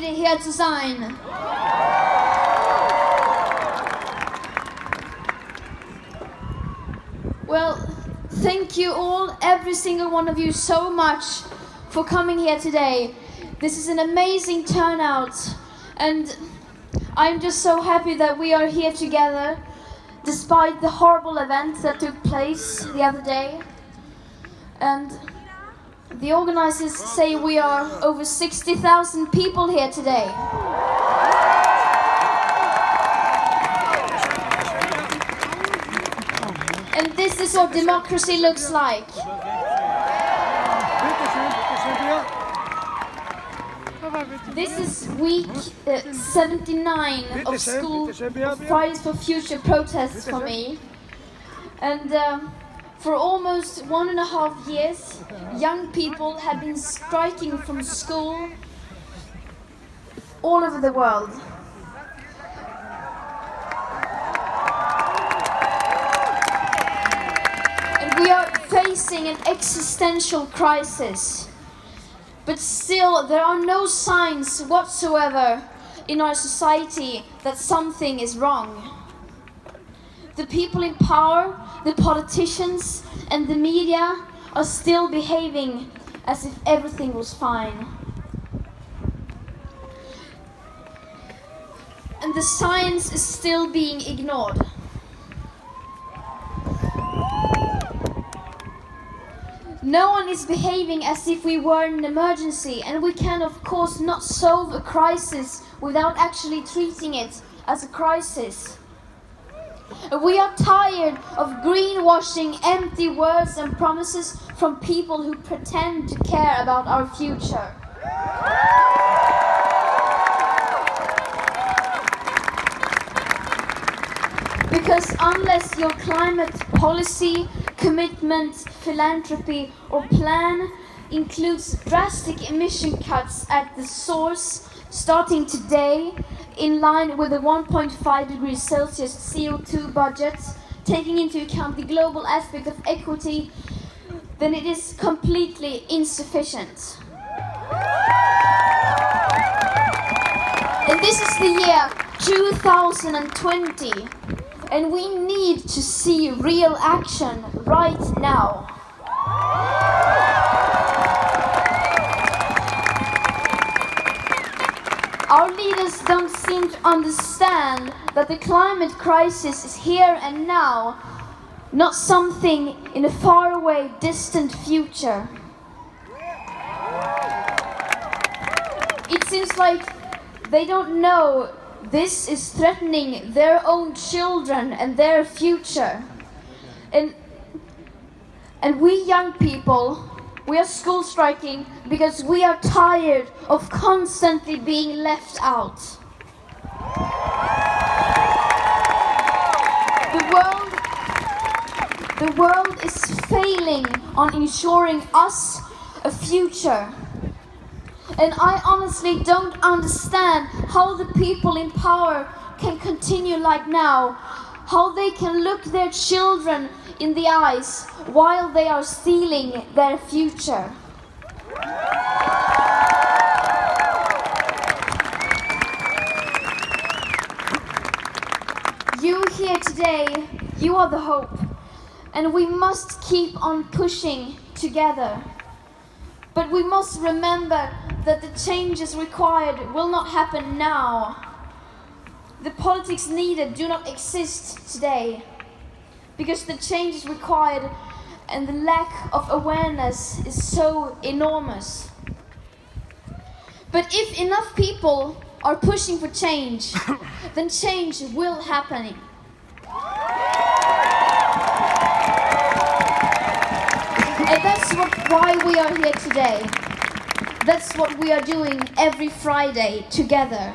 ready hier zu sein? Well, thank you all, every single one of you, so much for coming here today. This is an amazing turnout, and I'm just so happy that we are here together, despite the horrible events that took place the other day. And the organizers say we are over 60,000 people here today. And this is what democracy looks like. This is week 79 of School of Fridays for Future protests for me. And for almost 1.5 years, young people have been striking from school all over the world. And we are facing an existential crisis. But still, there are no signs whatsoever in our society that something is wrong. The people in power, the politicians, and the media are still behaving as if everything was fine. And the science is still being ignored. No one is behaving as if we were in an emergency, and we can of course not solve a crisis without actually treating it as a crisis. We are tired of greenwashing empty words and promises from people who pretend to care about our future. Because unless your climate policy, commitment, philanthropy or plan includes drastic emission cuts at the source starting today, in line with the 1.5 degrees Celsius CO2 budget, taking into account the global aspect of equity, then it is completely insufficient. And this is the year 2020, and we need to see real action right now. Our leaders don't seem to understand that the climate crisis is here and now, not something in a faraway, distant future. It seems like they don't know this is threatening their own children and their future. And we young people, we are school striking because we are tired of constantly being left out. The world is failing on ensuring us a future. And I honestly don't understand how the people in power can continue like now, how they can look their children in the eyes while they are stealing their future. You here today, you are the hope, and we must keep on pushing together. But we must remember that the changes required will not happen now. The politics needed do not exist today, because the changes required and the lack of awareness is so enormous. But if enough people are pushing for change, then change will happen. And that's why we are here today. That's what we are doing every Friday together.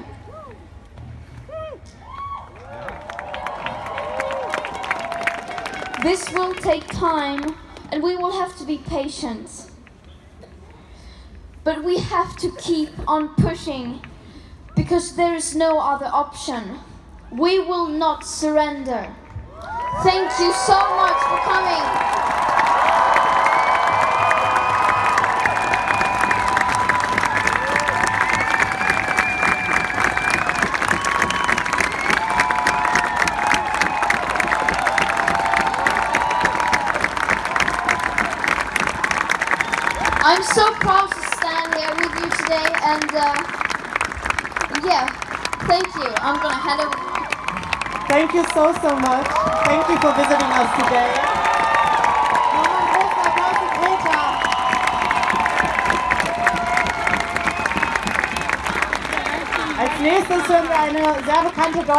This will take time, and we will have to be patient. But we have to keep on pushing, because there is no other option. We will not surrender. Thank you so much for coming. I'm so proud to stand here with you today, and yeah, thank you. I'm gonna hand over. Thank you so much. Thank you for visiting us today. Nochmal einen großen Applaus für Greta. Als nächstes hören wir eine sehr bekannte deutsche